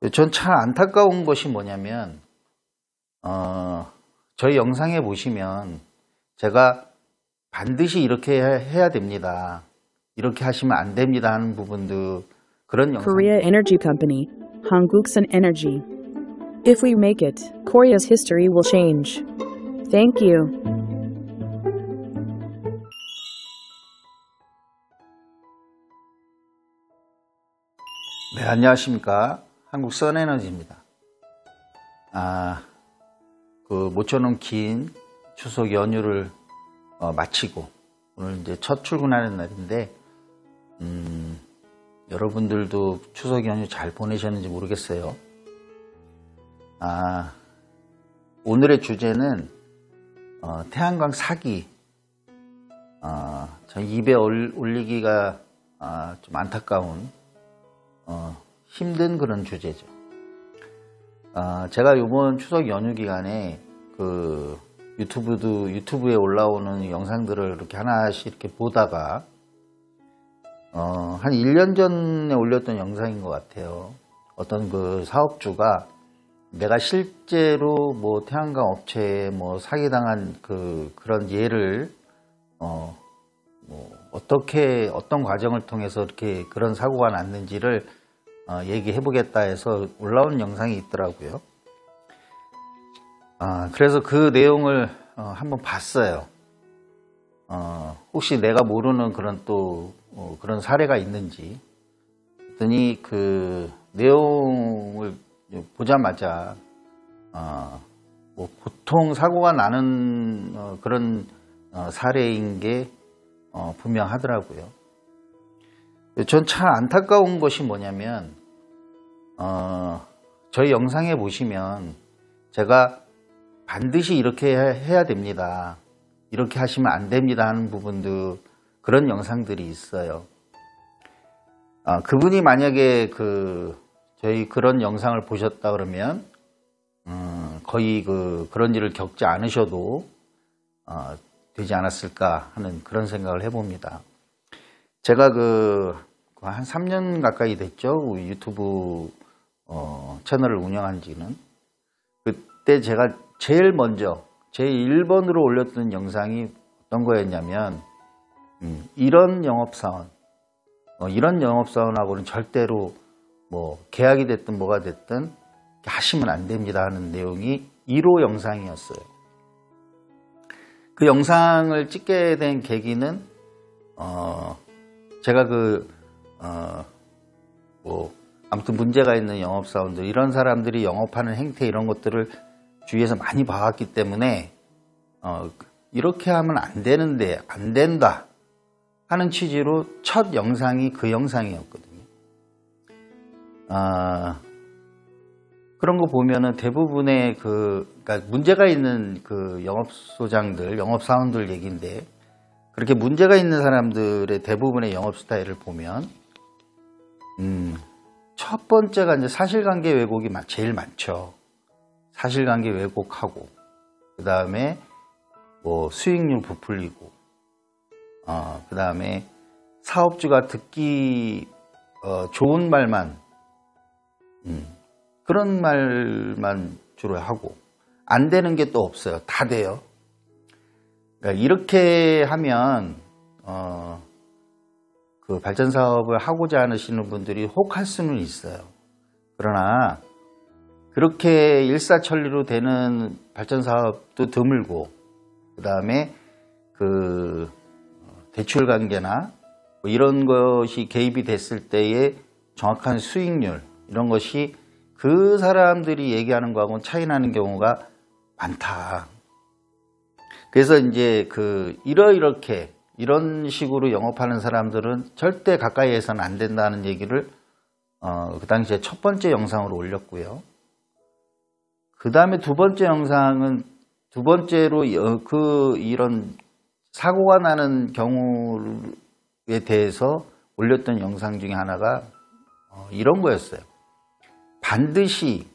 전 참 안타까운 것이 뭐냐면, 저희 영상에 보시면 제가 반드시 이렇게 해야 됩니다. 이렇게 하시면 안 됩니다 하는 부분도 그런 영상. Korea Energy Company, Hanguksan Energy. If we make it, Korea's history will change. Thank you. 네, 안녕하십니까. 한국선에너지입니다. 모처럼 긴 추석 연휴를 마치고 오늘 이제 첫 출근하는 날인데, 여러분들도 추석 연휴 잘 보내셨는지 모르겠어요. 오늘의 주제는 태양광 사기. 저 입에 올리기가 좀 안타까운 힘든 그런 주제죠. 제가 이번 추석 연휴 기간에 그 유튜브에 올라오는 영상들을 이렇게 하나씩 이렇게 보다가 한 1년 전에 올렸던 영상인 것 같아요. 어떤 그 사업주가 내가 실제로 뭐 태양광 업체에 뭐 사기당한 그런 예를 어떤 과정을 통해서 이렇게 그런 사고가 났는지를 얘기해 보겠다 해서 올라온 영상이 있더라고요. 그래서 그 내용을 한번 봤어요. 혹시 내가 모르는 그런 그런 사례가 있는지 했더니 그 내용을 보자마자 뭐 보통 사고가 나는 그런 사례인 게 분명하더라고요. 전 참 안타까운 것이 뭐냐면, 저희 영상에 보시면 제가 반드시 이렇게 해야 됩니다. 이렇게 하시면 안 됩니다 하는 부분도 그런 영상들이 있어요. 그분이 만약에 저희 그런 영상을 보셨다 그러면, 거의 그런 일을 겪지 않으셔도, 되지 않았을까 하는 그런 생각을 해봅니다. 제가 한 3년 가까이 됐죠. 유튜브 채널을 운영한 지는. 그때 제가 제일 먼저 제 1번으로 올렸던 영상이 어떤 거였냐면, 이런 영업사원하고는 절대로 뭐 계약이 됐든 뭐가 됐든 하시면 안 됩니다 하는 내용이 1호 영상이었어요. 그 영상을 찍게 된 계기는 제가 아무튼 문제가 있는 영업사원들, 이런 사람들이 영업하는 행태 이런 것들을 주위에서 많이 봐왔기 때문에 이렇게 하면 안 되는데 안 된다 하는 취지로 첫 영상이 그 영상이었거든요. 그런 거 보면은 대부분의 그러니까 문제가 있는 그 영업소장들, 영업사원들 얘기인데, 그렇게 문제가 있는 사람들의 대부분의 영업 스타일을 보면, 첫 번째가 이제 사실관계 왜곡이 제일 많죠. 사실관계 왜곡하고, 그 다음에 뭐 수익률 부풀리고, 그 다음에 사업주가 듣기 좋은 말만, 그런 말만 주로 하고, 안 되는 게 또 없어요. 다 돼요. 그러니까 이렇게 하면 그 발전 사업을 하고자 하시는 분들이 혹할 수는 있어요. 그러나 그렇게 일사천리로 되는 발전 사업도 드물고, 그 다음에 대출 관계나 뭐 이런 것이 개입이 됐을 때의 정확한 수익률, 이런 것이 그 사람들이 얘기하는 거하고는 차이 나는 경우가 많다. 그래서 이제 이런 식으로 영업하는 사람들은 절대 가까이에서는 안 된다는 얘기를 그 당시에 첫 번째 영상으로 올렸고요. 그 다음에 두 번째 영상은 두 번째로 이런 사고가 나는 경우에 대해서 올렸던 영상 중에 하나가 이런 거였어요. 반드시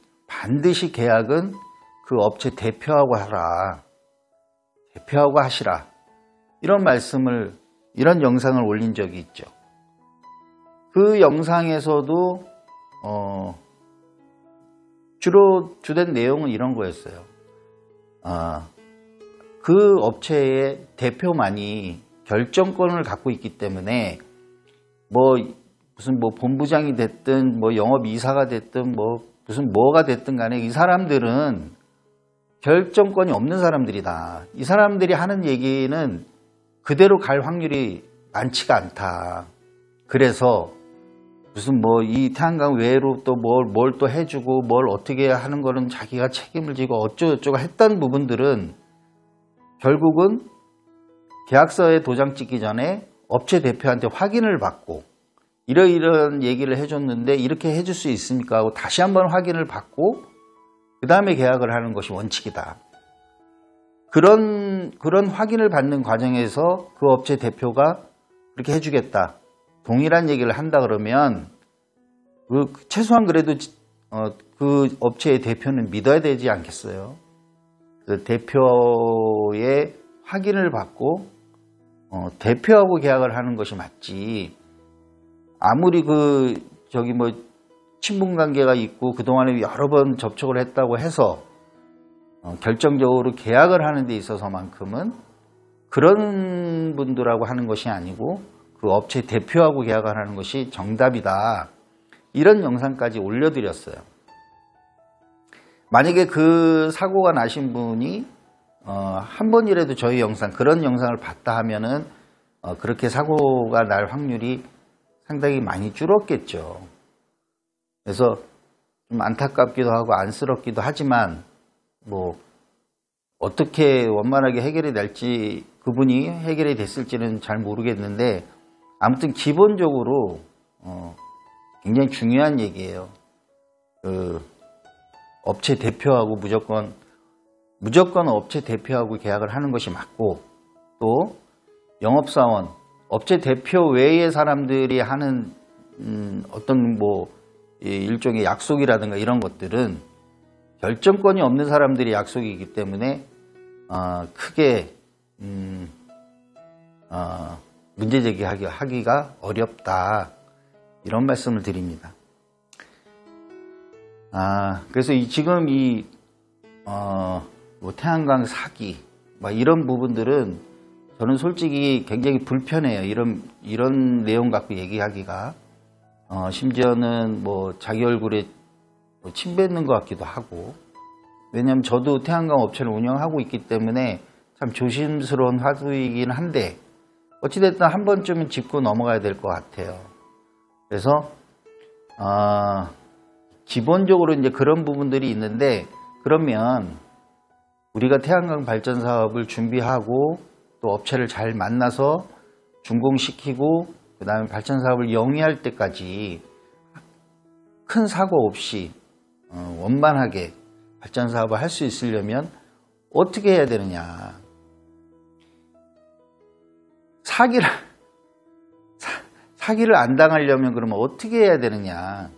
계약은 그 업체 대표하고 하시라. 이런 영상을 올린 적이 있죠. 그 영상에서도 주된 내용은 이런 거였어요. 그 업체의 대표만이 결정권을 갖고 있기 때문에 무슨 본부장이 됐든 영업이사가 됐든 무슨 뭐가 됐든 간에 이 사람들은 결정권이 없는 사람들이다. 이 사람들이 하는 얘기는 그대로 갈 확률이 많지가 않다. 그래서 무슨 이 태양광 외로 또 뭘 또 해주고 뭘 어떻게 하는 거는 자기가 책임을 지고 어쩌고저쩌고 했던 부분들은 결국은 계약서에 도장 찍기 전에 업체 대표한테 확인을 받고 이런 얘기를 해줬는데 이렇게 해줄 수 있습니까 하고 다시 한번 확인을 받고 그 다음에 계약을 하는 것이 원칙이다. 그런 확인을 받는 과정에서 그 업체 대표가 그렇게 해주겠다. 동일한 얘기를 한다 그러면 최소한 그래도 그 업체의 대표는 믿어야 되지 않겠어요? 그 대표의 확인을 받고 대표하고 계약을 하는 것이 맞지. 아무리 친분 관계가 있고 그동안에 여러 번 접촉을 했다고 해서 결정적으로 계약을 하는 데 있어서만큼은 그런 분들하고 하는 것이 아니고 그 업체 대표하고 계약을 하는 것이 정답이다. 이런 영상까지 올려드렸어요. 만약에 그 사고가 나신 분이 한 번이라도 저희 그런 영상을 봤다 하면은 그렇게 사고가 날 확률이 상당히 많이 줄었겠죠. 그래서 좀 안타깝기도 하고 안쓰럽기도 하지만 어떻게 원만하게 해결이 될지 그분이 해결이 됐을지는 잘 모르겠는데 아무튼 기본적으로 굉장히 중요한 얘기예요. 업체 대표하고 무조건 업체 대표하고 계약을 하는 것이 맞고 또 영업사원, 업체 대표 외의 사람들이 하는 어떤 일종의 약속이라든가 이런 것들은 결정권이 없는 사람들이 약속이기 때문에 크게 문제 제기하기가 어렵다. 이런 말씀을 드립니다. 그래서 지금 태양광 사기 이런 부분들은 저는 솔직히 굉장히 불편해요. 이런 내용 갖고 얘기하기가 심지어는 자기 얼굴에 침 뱉는 것 같기도 하고 왜냐하면 저도 태양광 업체를 운영하고 있기 때문에 참 조심스러운 화두이긴 한데 어찌됐든 한 번쯤은 짚고 넘어가야 될 것 같아요. 그래서 기본적으로 이제 그런 부분들이 있는데 그러면 우리가 태양광 발전 사업을 준비하고 또 업체를 잘 만나서 준공시키고 그 다음에 발전 사업을 영위할 때까지 큰 사고 없이 원만하게 발전 사업을 할 수 있으려면 어떻게 해야 되느냐. 사기를 안 당하려면 그러면 어떻게 해야 되느냐.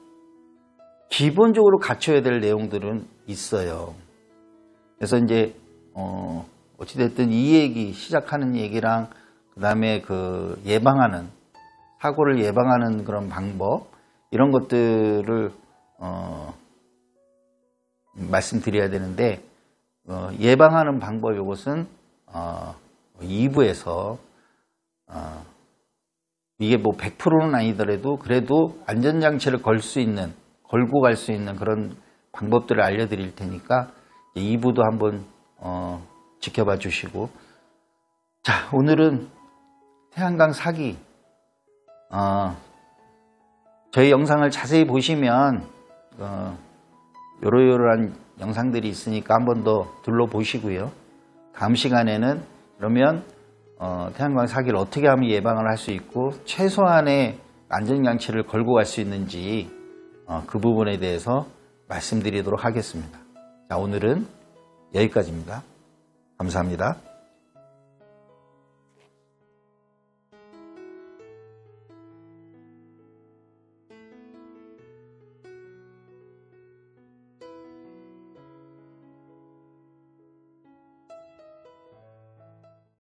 기본적으로 갖춰야 될 내용들은 있어요. 그래서 이제 어찌됐든 이 얘기 시작하는 얘기랑 그 다음에 사고를 예방하는 그런 방법 이런 것들을 말씀드려야 되는데 예방하는 방법 이것은 2부에서 이게 100%는 아니더라도 그래도 안전장치를 걸고 갈 수 있는 그런 방법들을 알려드릴 테니까 2부도 한번 지켜봐 주시고 자 오늘은 태양광 사기 저희 영상을 자세히 보시면 요러요러한 영상들이 있으니까 한 번 더 둘러보시고요. 다음 시간에는 그러면 태양광 사기를 어떻게 하면 예방을 할 수 있고 최소한의 안전장치를 걸고 갈 수 있는지 그 부분에 대해서 말씀드리도록 하겠습니다. 자, 오늘은 여기까지입니다. 감사합니다.